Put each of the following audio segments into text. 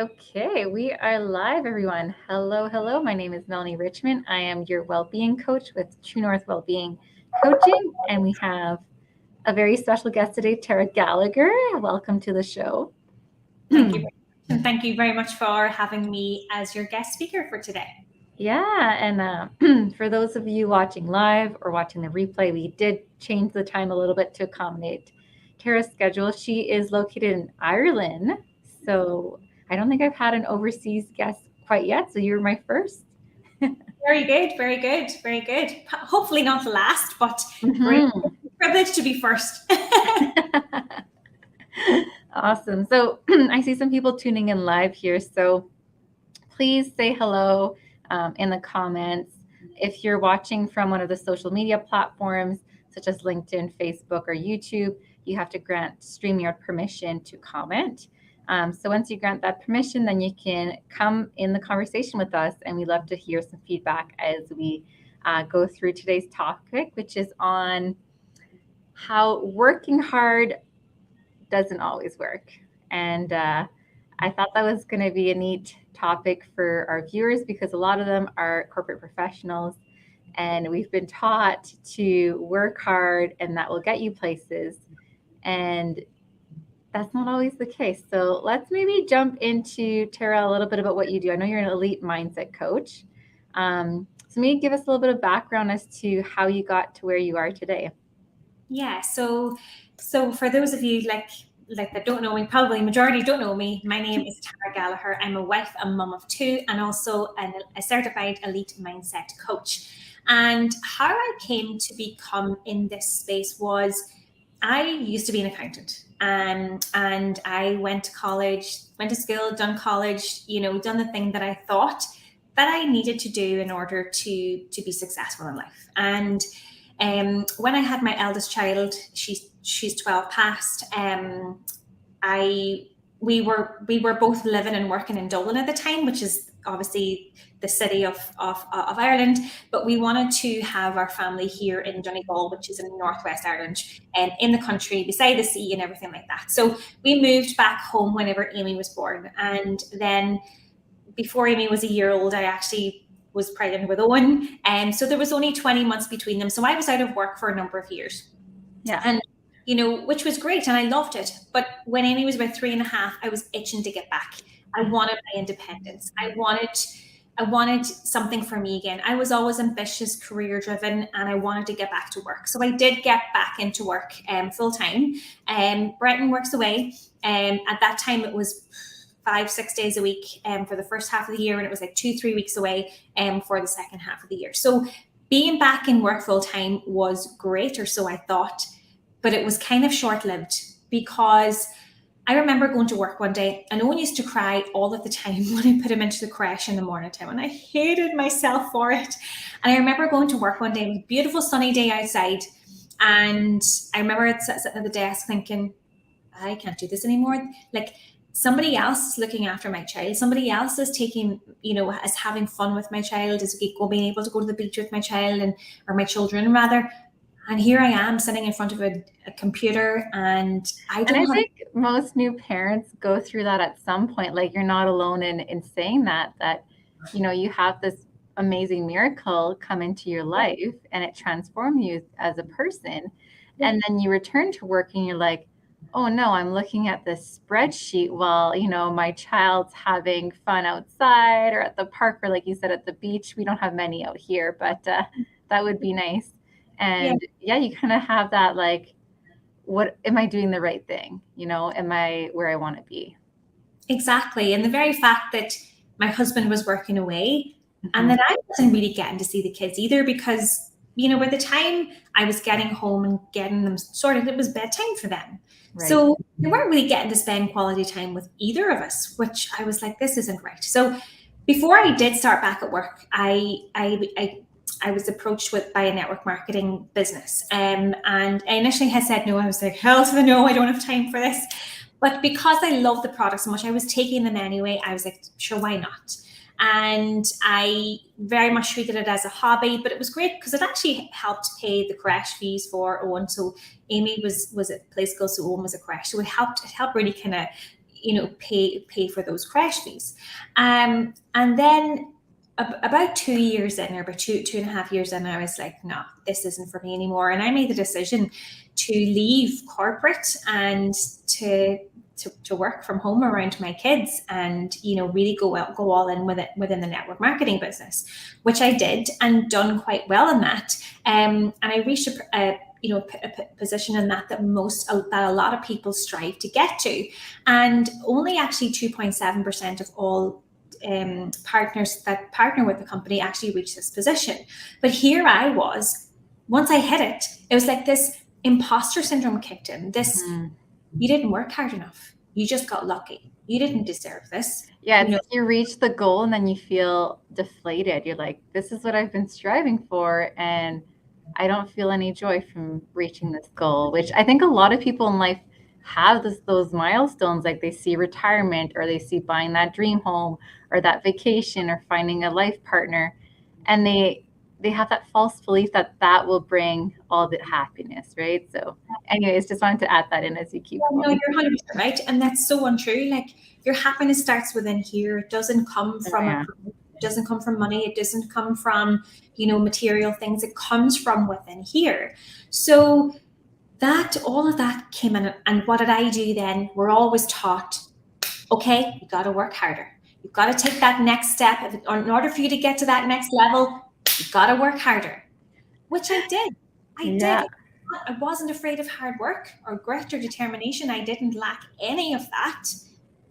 Okay, we are live, everyone. Hello, hello. My name is Melanie Richmond. I am your well-being coach with True North Wellbeing Coaching, and we have a very special guest today, Tara Gallagher. Welcome to the show. Thank you. And thank you very much for having me as your guest speaker for today. Yeah, and for those of you watching live or watching the replay, we did change the time a little bit to accommodate Tara's schedule. She is located in Ireland, so I don't think I've had an overseas guest quite yet, so you're my first. Very good, very good, very good. Hopefully not last, but great privilege to be first. Awesome. So I see some people tuning in live here, so please say hello in the comments. If you're watching from one of the social media platforms, such as LinkedIn, Facebook, or YouTube, you have to grant StreamYard permission to comment. So once you grant that permission, then you can come in the conversation with us, and we love to hear some feedback as we go through today's topic, which is on how working hard doesn't always work. And I thought that was going to be a neat topic for our viewers because a lot of them are corporate professionals, and we've been taught to work hard and that will get you places. And that's not always the case. So let's maybe jump into, Tara, a little bit about what you do. I know you're an elite mindset coach. So maybe give us a little bit of background as to how you got to where you are today. Yeah, so for those of you like that don't know me, probably majority don't know me, my name is Tara Gallagher. I'm a wife, a mum of two, and also a certified elite mindset coach. And how I came to become in this space was I used to be an accountant, and I went to college, went to school, done college, done the thing that I thought that I needed to do in order to be successful in life. And when I had my eldest child, she's 12 past. We were both living and working in Dublin at the time, which is obviously the city of Ireland, but we wanted to have our family here in Donegal, which is in Northwest Ireland, and in the country beside the sea and everything like that. So we moved back home whenever Amy was born, and then before Amy was a year old, I actually was pregnant with Owen, and so there was only 20 months between them. So I was out of work for a number of years. Yeah. And which was great, and I loved it. But when Amy was about 3.5, I was itching to get back. I wanted my independence. I wanted something for me again. I was always ambitious, career driven, and I wanted to get back to work. So I did get back into work full time. Brenton works away. At that time, it was 5-6 days a week for the first half of the year, and it was like 2-3 weeks away for the second half of the year. So being back in work full time was great, or so I thought, but it was kind of short-lived because I remember going to work one day and Owen used to cry all of the time when I put him into the creche in the morning time, and I hated myself for it. And I remember going to work one day, it was a beautiful sunny day outside, and I remember sitting at the desk thinking, I can't do this anymore. Like, somebody else is looking after my child. Somebody else is taking, is having fun with my child, is being able to go to the beach with my child or my children rather. And here I am sitting in front of a computer, and I think most new parents go through that at some point. Like, you're not alone in saying that, you have this amazing miracle come into your life and it transforms you as a person. Yeah. And then you return to work and you're like, oh no, I'm looking at this spreadsheet while, my child's having fun outside or at the park, or like you said, at the beach. We don't have many out here, but that would be nice. And yeah, you kind of have that, like, what am I doing the right thing? Am I where I want to be? Exactly. And the very fact that my husband was working away, and that I wasn't really getting to see the kids either, because, by the time I was getting home and getting them sorted, it was bedtime for them. Right. So they weren't really getting to spend quality time with either of us, which I was like, this isn't right. So before I did start back at work, I was approached by a network marketing business. And I initially had said no. I was like, hell to the no, I don't have time for this. But because I love the product so much, I was taking them anyway. I was like, sure, why not? And I very much treated it as a hobby, but it was great because it actually helped pay the creche fees for Owen. So Amy was at play school, so Owen was at creche. So it helped really kind of, pay for those crash fees. And then about 2 years in, or about 2.5 years in, I was like, no, this isn't for me anymore. And I made the decision to leave corporate and to work from home around my kids, and really go all in with it within the network marketing business, which I did and done quite well in that. And I reached a position in that a lot of people strive to get to, and only actually 2.7% of all partners that partner with the company actually reach this position. But here I was, once I hit it, it was like this imposter syndrome kicked in. This, you didn't work hard enough. You just got lucky. You didn't deserve this. Yeah, you reach the goal and then you feel deflated. You're like, this is what I've been striving for, and I don't feel any joy from reaching this goal, which I think a lot of people in life have those milestones. Like they see retirement, or they see buying that dream home, or that vacation, or finding a life partner, and they have that false belief that will bring all the happiness, right? So anyways, just wanted to add that in as you keep going. No, you're 100% right. And that's so untrue. Like, your happiness starts within here. It doesn't come from it doesn't come from money. It doesn't come from, material things. It comes from within here. So all of that came in. And what did I do then? We're always taught, okay, you got to work harder. You've got to take that next step. In order for you to get to that next level, you've got to work harder, which I did. I did. I wasn't afraid of hard work or grit or determination. I didn't lack any of that.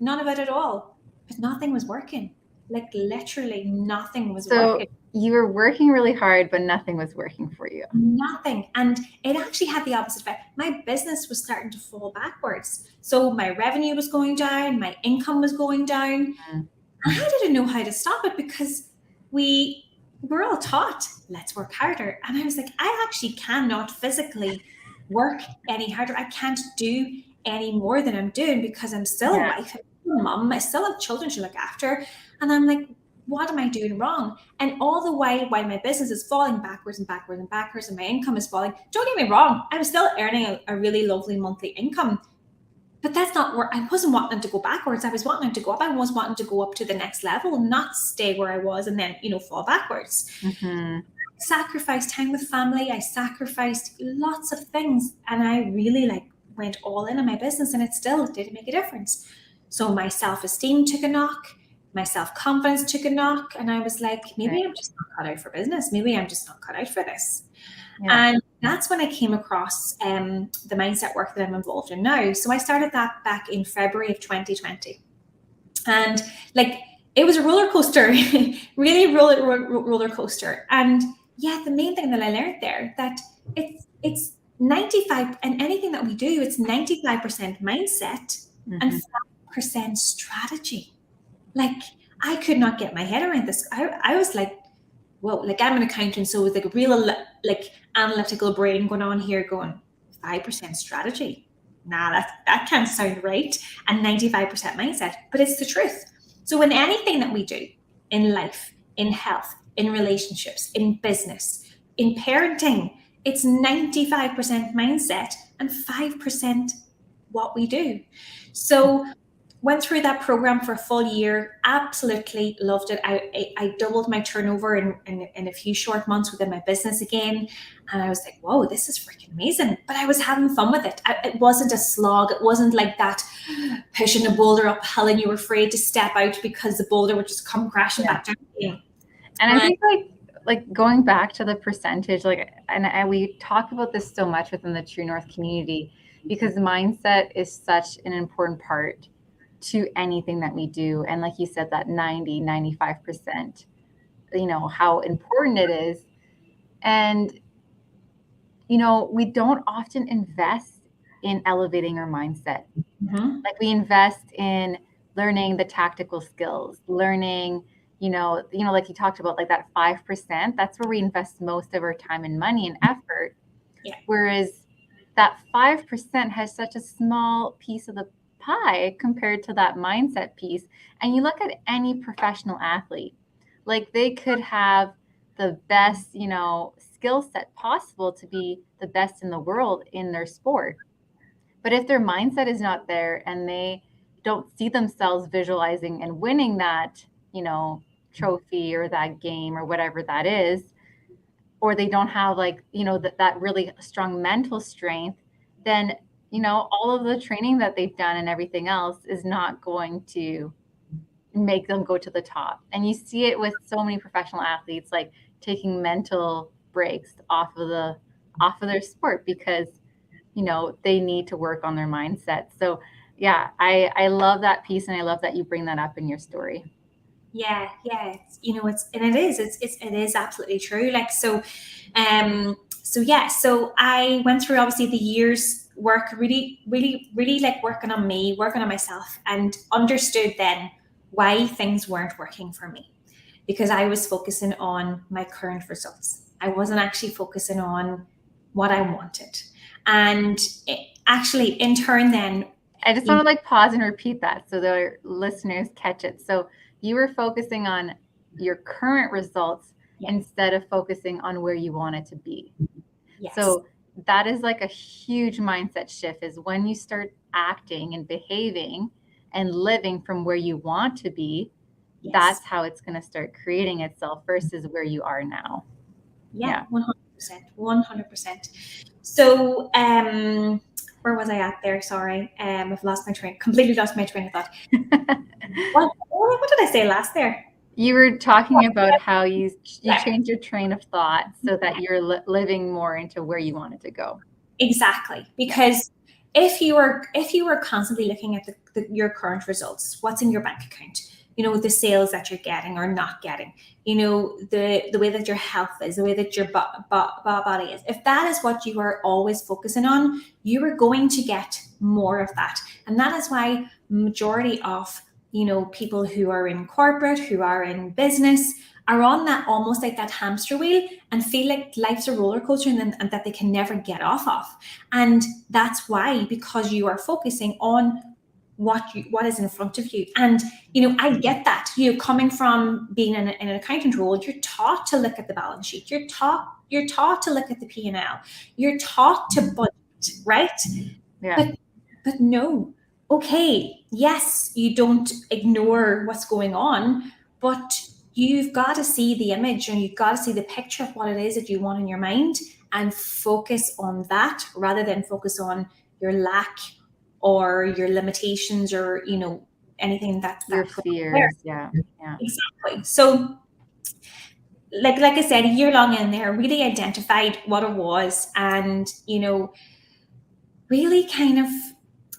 None of it at all. But nothing was working. Like, literally nothing was working. You were working really hard, but nothing was working for you. Nothing. And it actually had the opposite effect. My business was starting to fall backwards. So my revenue was going down. My income was going down. And I didn't know how to stop it, because we're all taught, let's work harder. And I was like, I actually cannot physically work any harder. I can't do any more than I'm doing, because I'm still a wife, I'm a mom, I still have children to look after. And I'm like, what am I doing wrong? And all the while my business is falling backwards and backwards and backwards, and my income is falling, don't get me wrong, I was still earning a really lovely monthly income. But that's not where I wasn't wanting to go backwards. I was wanting to go up. I was wanting to go up to the next level, and not stay where I was and then, fall backwards. Mm-hmm. I sacrificed time with family. I sacrificed lots of things, and I really went all in on my business, and it still didn't make a difference. So my self-esteem took a knock. My self-confidence took a knock. And I was like, maybe I'm just not cut out for business. Maybe I'm just not cut out for this. Yeah. And that's when I came across the mindset work that I'm involved in now. So I started that back in February of 2020. And it was a roller coaster, really roller coaster. And the main thing that I learned there, that it's 95, and anything that we do, it's 95% mindset and 5% strategy. I could not get my head around this. I was like, whoa, I'm an accountant, so with a real analytical brain going on here, going 5% strategy. Nah, that can't sound right. And 95% mindset, but it's the truth. So in anything that we do in life, in health, in relationships, in business, in parenting, it's 95% mindset and 5% what we do. So went through that program for a full year, absolutely loved it. I doubled my turnover in a few short months within my business again. And I was like, whoa, this is freaking amazing. But I was having fun with it. It wasn't a slog. It wasn't like that pushing a boulder uphill and you were afraid to step out because the boulder would just come crashing back down. And I think like going back to the percentage, and we talk about this so much within the True North community, because mindset is such an important part to anything that we do. And like you said, that 95%, how important it is. And, we don't often invest in elevating our mindset. Like we invest in learning the tactical skills, learning, like you talked about, like that 5%, that's where we invest most of our time and money and effort. Yeah. Whereas that 5% has such a small piece of the pie compared to that mindset piece. And you look at any professional athlete, like they could have the best, skill set possible to be the best in the world in their sport. But if their mindset is not there and they, don't see themselves visualizing and winning that, you know, trophy or that game or whatever that is, or they don't have like, you know, that really strong mental strength, then, you know, all of the training that they've done and everything else is not going to make them go to the top. And you see it with so many professional athletes, like taking mental breaks off of their sport because, you know, they need to work on their mindset. So yeah, I love that piece, and I love that you bring that up in your story. Yeah, it's, you know, it is absolutely true. Like, so I went through obviously the years work, really like working on me, working on myself, and understood then why things weren't working for me, because I was focusing on my current results. I wasn't actually focusing on what I wanted. And actually, in turn, then, I just want to like pause and repeat that so the listeners catch it. So you were focusing on your current results instead of focusing on where you want it to be. Yes. So that is like a huge mindset shift, is when you start acting and behaving and living from where you want to be, that's how it's going to start creating itself versus where you are now. Yeah. 100%. So, where was I at there? Sorry. I've completely lost my train of thought. What did I say last there? You were talking about how you changed your train of thought so that you're living more into where you wanted to go. Exactly. Because if you were constantly looking at your current results, what's in your bank account, you know, the sales that you're getting or not getting, you know, the way that your health is, the way that your body is, if that is what you are always focusing on, you are going to get more of that. And that is why majority of, you know, people who are in corporate, who are in business, are on that almost like that hamster wheel and feel like life's a roller coaster and that they can never get off of. And that's why, because you are focusing on what is in front of you. And, you know, I get that, you know, coming from being in an accountant role, you're taught to look at the balance sheet. You're taught to look at the P&L. You're taught to budget, right? Yeah. But no. Okay, yes, you don't ignore what's going on, but you've got to see the image and you've got to see the picture of what it is that you want in your mind and focus on that rather than focus on your lack or your limitations or, you know, anything that your fears. Yeah. Exactly. So like I said, a year long in there, really identified what it was, and, you know, really kind of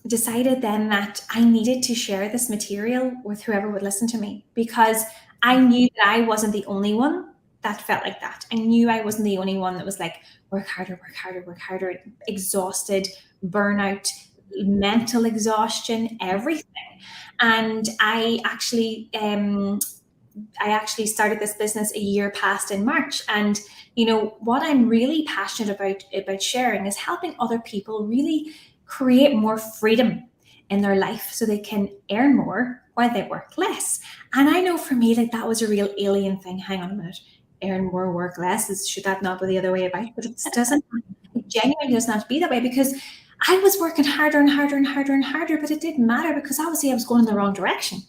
decided then that I needed to share this material with whoever would listen to me, because I knew that I wasn't the only one that felt like that. I knew I wasn't the only one that was like, work harder, exhausted, burnout, mental exhaustion, everything. And I actually started this business a year past in March. And, you know, what I'm really passionate about sharing is helping other people really create more freedom in their life so they can earn more while they work less. And I know for me, like, that was a real alien thing. Hang on a minute. Earn more, work less. Should that not be the other way about? But it doesn't. It genuinely does not be that way, because I was working harder and harder and harder and harder, but it didn't matter because obviously I was going in the wrong direction.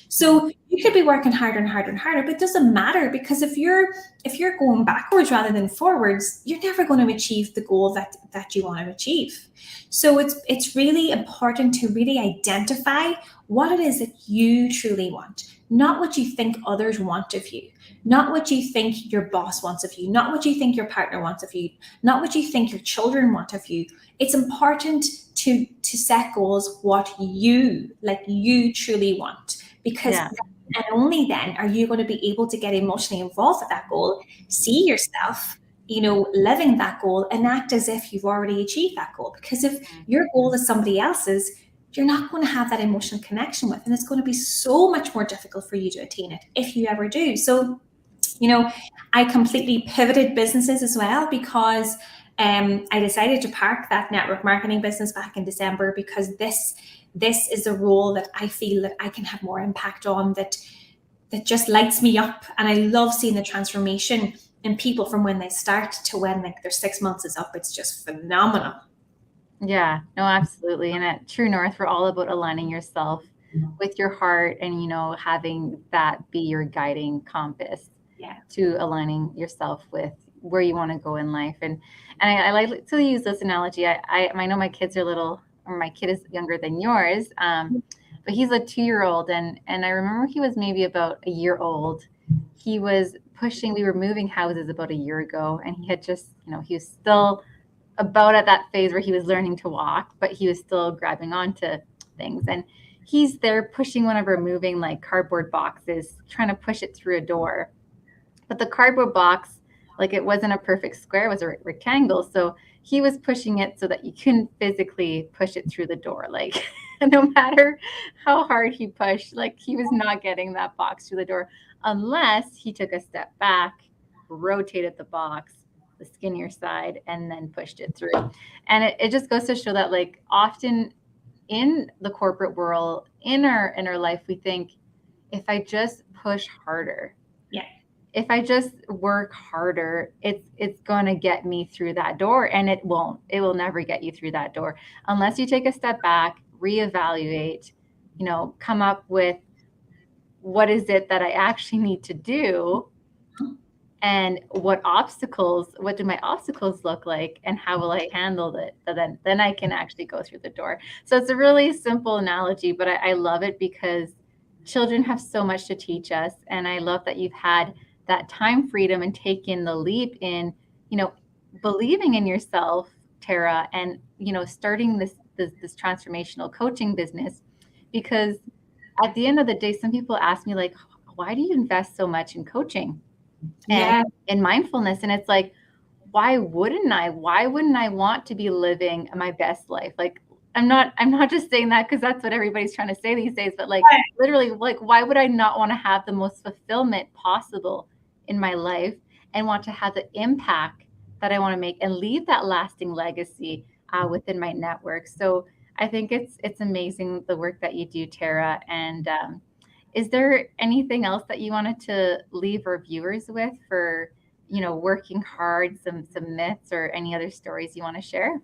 So you could be working harder and harder and harder, but it doesn't matter, because if you're going backwards rather than forwards, you're never going to achieve the goal that you want to achieve. So it's really important to really identify what it is that you truly want, not what you think others want of you, not what you think your boss wants of you, not what you think your partner wants of you, not what you think your children want of you. It's important to set goals what you truly want, because and only then are you going to be able to get emotionally involved with that goal, see yourself, you know, living that goal, and act as if you've already achieved that goal. Because if your goal is somebody else's, you're not going to have that emotional connection with, and it's going to be so much more difficult for you to attain it if you ever do. So, you know, I completely pivoted businesses as well, because I decided to park that network marketing business back in December, because this is a role that I feel that I can have more impact on, that just lights me up. And I love seeing the transformation in people from when they start to when, like, their 6 months is up. It's just phenomenal. Yeah, no, absolutely. And at True North, we're all about aligning yourself with your heart and, having that be your guiding compass Yeah. to aligning yourself with where you want to go in life. And I like to use this analogy. I know my kids are little, or my kid is younger than yours, but he's a 2 year old. And I remember he was maybe about a year old. He was pushing, we were moving houses about a year ago, and he had just, he was still about at that phase where he was learning to walk, but he was still grabbing onto things. And he's there pushing one of our moving like cardboard boxes, trying to push it through a door. But the cardboard box, like it wasn't a perfect square, it was a rectangle. So he was pushing it so that you couldn't physically push it through the door. Like no matter how hard he pushed, like he was not getting that box through the door unless he took a step back, rotated the box, the skinnier side, and then pushed it through. And it just goes to show that like often in the corporate world, in our life, we think if I just push harder, Yeah. if I just work harder, it's going to get me through that door, and it won't. It will never get you through that door unless you take a step back, reevaluate, come up with what is it that I actually need to do, and what do my obstacles look like, and how will I handle it? So then I can actually go through the door. So it's a really simple analogy, but I love it because children have so much to teach us. And I love that you've had that time freedom and taken the leap in, believing in yourself, Tara, and, starting this transformational coaching business. Because at the end of the day, some people ask me like, why do you invest so much in coaching and Yeah. in mindfulness? And it's like, why wouldn't I? Why wouldn't I want to be living my best life? Like, I'm not just saying that because that's what everybody's trying to say these days, but like literally, like, why would I not want to have the most fulfillment possible in my life and want to have the impact that I want to make and leave that lasting legacy within my network? So I think it's amazing the work that you do, Tara. And is there anything else that you wanted to leave our viewers with for, working hard, some myths or any other stories you want to share?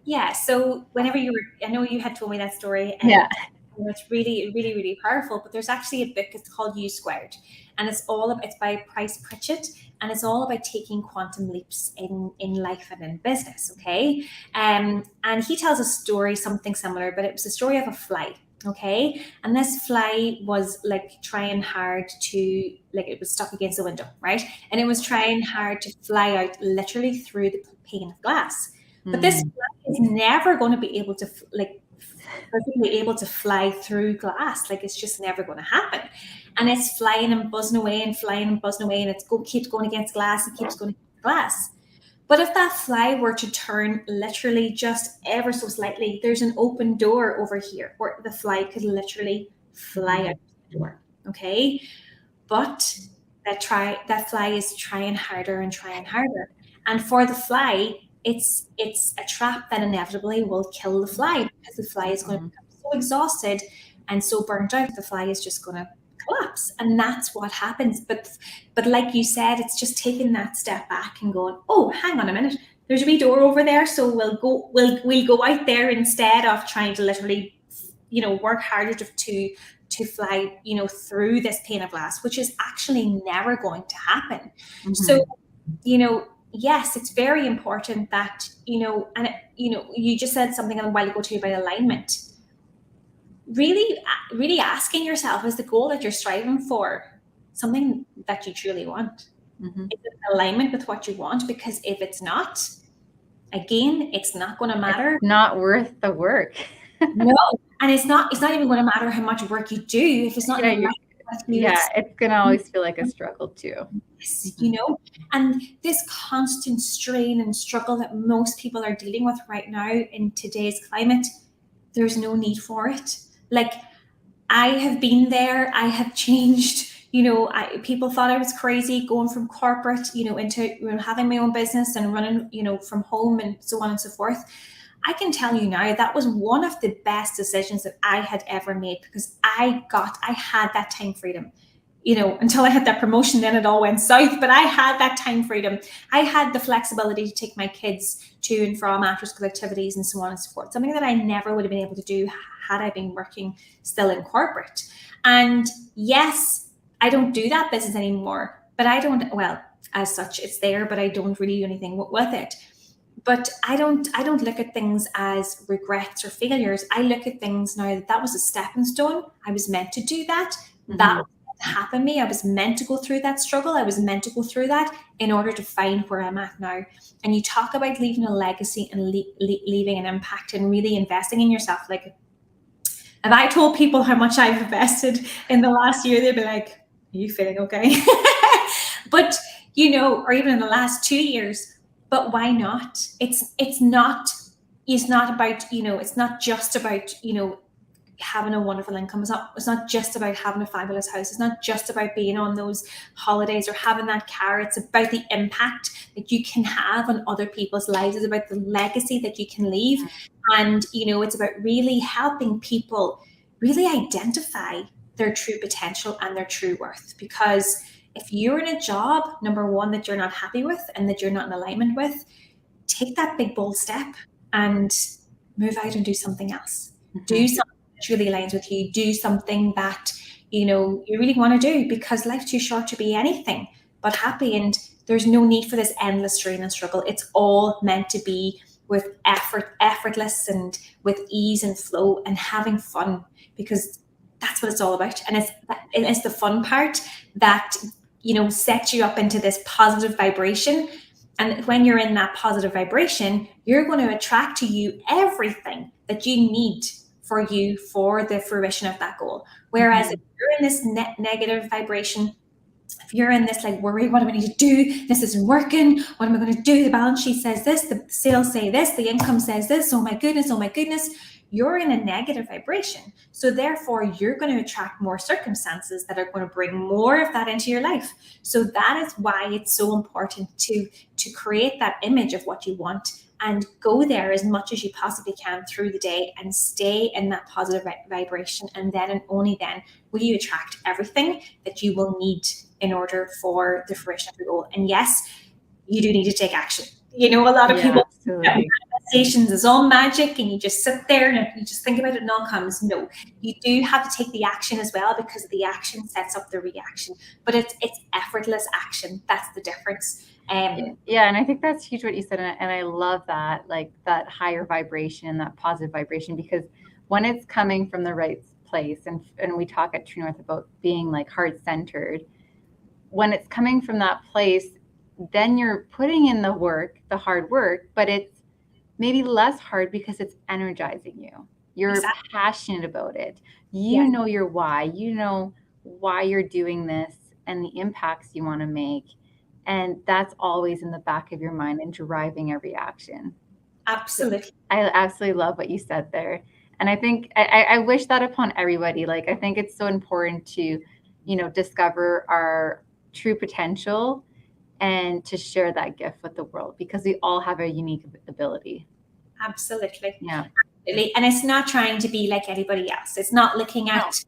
Yeah. So whenever I know you had told me that story, Yeah. and it's really, really, really powerful. But there's actually a book. It's called U Squared, and it's by Price Pritchett, and it's all about taking quantum leaps in life and in business. Okay, and he tells a story, something similar, but it was the story of a fly. Okay, and this fly was like trying hard to, like, it was stuck against the window, right? And it was trying hard to fly out literally through the pane of glass. But this Mm. fly is never going to be able to perfectly able to fly through glass. Like, it's just never going to happen. And it's flying and buzzing away and flying and buzzing away, and keeps going against glass and keeps going against glass. But if that fly were to turn literally just ever so slightly, there's an open door over here where the fly could literally fly out the door. Okay. But that fly is trying harder and trying harder. And for the fly, it's a trap that inevitably will kill the fly, because the fly is going to Mhm. become so exhausted and so burnt out, the fly is just going to collapse. And that's what happens. But like you said, it's just taking that step back and going, oh, hang on a minute, there's a wee door over there, so we'll go out there instead of trying to literally, work harder to fly, through this pane of glass, which is actually never going to happen. So, Mhm. yes, it's very important that, and you just said something a while ago too about alignment. Really, really asking yourself, is the goal that you're striving for something that you truly want? Mhm. Is it in alignment with what you want? Because if it's not, again, it's not going to It's matter. not worth the work. No, and it's not even going to matter how much work you do if it's not in Yeah, alignment with who yeah, it's. it's gonna always feel like a struggle too. Yes, Mhm. and this constant strain and struggle that most people are dealing with right now in today's climate, there's no need for it. Like, I have been there, I have changed. People thought I was crazy going from corporate, into having my own business and running, from home and so on and so forth. I can tell you now that was one of the best decisions that I had ever made, because I had that time freedom. until I had that promotion, then it all went south. But I had that time freedom. I had the flexibility to take my kids to and from after school activities and so on and so forth. Something that I never would have been able to do had I been working still in corporate. And yes, I don't do that business anymore, but I don't, well, as such, it's there, but I don't really do anything with it. But I don't look at things as regrets or failures. I look at things now that was a stepping stone. I was meant to do that. That was meant to happen to me. I was meant to go through that struggle. I was meant to go through that in order to find where I'm at now. And you talk about leaving a legacy and leaving an impact and really investing in yourself. Like, if I told people how much I've invested in the last year, they'd be like, "Are you feeling okay?" But or even in the last 2 years. But why not? It's not about, it's not just about, having a wonderful income. It's not just about having a fabulous house. It's not just about being on those holidays or having that car. It's about the impact that you can have on other people's lives. It's about the legacy that you can leave. And, it's about really helping people really identify their true potential and their true worth. Because if you're in a job, number one, that you're not happy with and that you're not in alignment with, take that big, bold step and move out and do something else. Do something that really aligns with you. Do something that, you really want to do, because life's too short to be anything but happy. And there's no need for this endless strain and struggle. It's all meant to be with effortless and with ease and flow and having fun, because that's what it's all about. And it's the fun part that sets you up into this positive vibration. And when you're in that positive vibration, you're going to attract to you everything that you need for the fruition of that goal. Whereas if you're in this negative vibration, if you're in this like worry, what do I need to do? This isn't working. What am I going to do? The balance sheet says this, the sales say this, the income says this. Oh my goodness. You're in a negative vibration. So therefore, you're going to attract more circumstances that are going to bring more of that into your life. So that is why it's so important to create that image of what you want and go there as much as you possibly can through the day and stay in that positive vibration. And then and only then will you attract everything that you will need in order for the fruition of your goal. And yes, you do need to take action. A lot of people, manifestations is all magic and you just sit there and you just think about it and all comes. No, you do have to take the action as well, because the action sets up the reaction. But it's effortless action. That's the difference. Yeah, and I think that's huge what you said, and I love that, like that higher vibration, that positive vibration, because when it's coming from the right place, and we talk at True North about being like heart-centered, when it's coming from that place, then you're putting in the work, the hard work, but it's maybe less hard because it's energizing you. You're passionate about it. You know your why. You know why you're doing this and the impacts you want to make. And that's always in the back of your mind and driving every action. Absolutely. I absolutely love what you said there. And I think I wish that upon everybody. Like, I think it's so important to, discover our true potential and to share that gift with the world, because we all have a unique ability. Absolutely. Yeah. Absolutely. And it's not trying to be like anybody else. It's not looking at,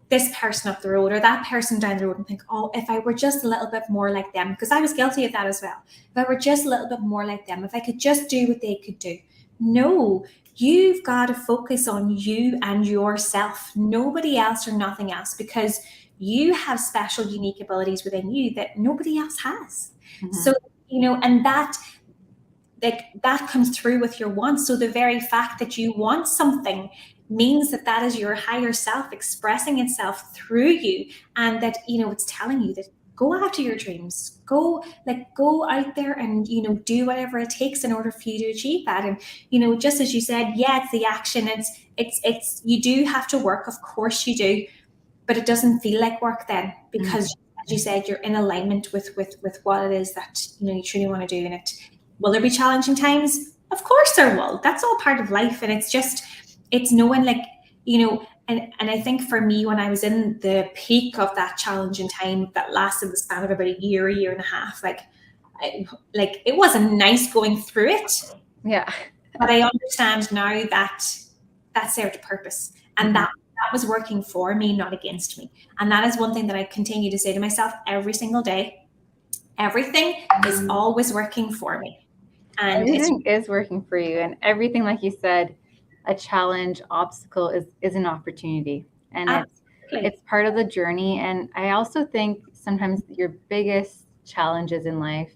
this person up the road or that person down the road and think, oh, if I were just a little bit more like them, because I was guilty of that as well. If I were just a little bit more like them, if I could just do what they could do. No, you've got to focus on you and yourself, nobody else or nothing else, because you have special, unique abilities within you that nobody else has. So, and that comes through with your wants. So the very fact that you want something means that is your higher self expressing itself through you, and that it's telling you that go after your dreams, go out there and do whatever it takes in order for you to achieve that. And just as you said, it's the action, it's you do have to work, of course you do, but it doesn't feel like work then, because as you said, you're in alignment with what it is that you truly want to do. And will there be challenging times? Of course there will. That's all part of life. And it's knowing, and I think for me, when I was in the peak of that challenging time that lasted the span of about a year and a half, it wasn't nice going through it. Yeah. But I understand now that served a purpose, and that that was working for me, not against me. And that is one thing that I continue to say to myself every single day. Everything is always working for me. And it's Everything is working for you, and everything, like you said, a challenge, obstacle is an opportunity, and absolutely it's part of the journey. And I also think sometimes your biggest challenges in life,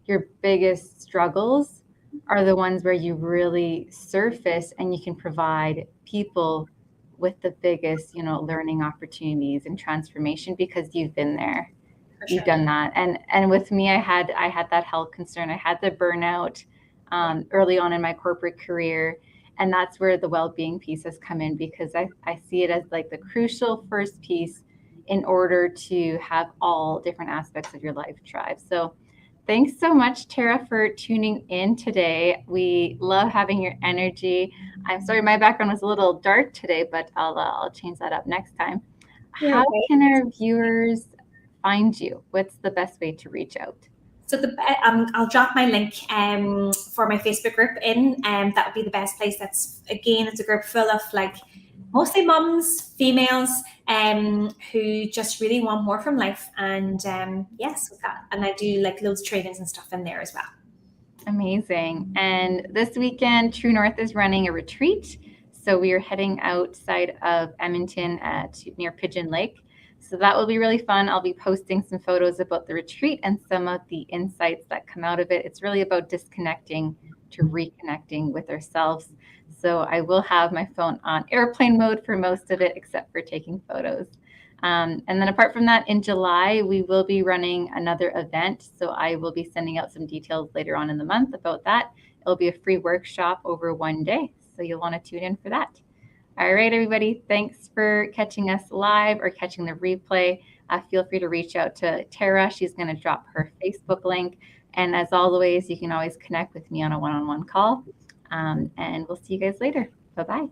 your biggest struggles, are the ones where you really surface and you can provide people with the biggest, learning opportunities and transformation because you've been there. for You've sure. done that. And with me, I had that health concern. I had the burnout early on in my corporate career. And that's where the well-being piece has come in, because I see it as like the crucial first piece in order to have all different aspects of your life thrive. So thanks so much, Tara, for tuning in today. We love having your energy. I'm sorry my background was a little dark today, but I'll change that up next time. You're How okay. can our viewers find you? What's the best way to reach out? So I'll drop my link for my Facebook group in, and that would be the best place. It's a group full of like mostly mums, females, who just really want more from life. And yes, with that, and I do like loads of trainings and stuff in there as well. Amazing. And this weekend, True North is running a retreat. So we are heading outside of Edmonton near Pigeon Lake. So that will be really fun. I'll be posting some photos about the retreat and some of the insights that come out of it. It's really about disconnecting to reconnecting with ourselves. So I will have my phone on airplane mode for most of it, except for taking photos. And then apart from that, in July, we will be running another event. So I will be sending out some details later on in the month about that. It'll be a free workshop over one day. So you'll want to tune in for that. All right, everybody. Thanks for catching us live or catching the replay. Feel free to reach out to Tara. She's going to drop her Facebook link. And as always, you can always connect with me on a one-on-one call. And we'll see you guys later. Bye-bye.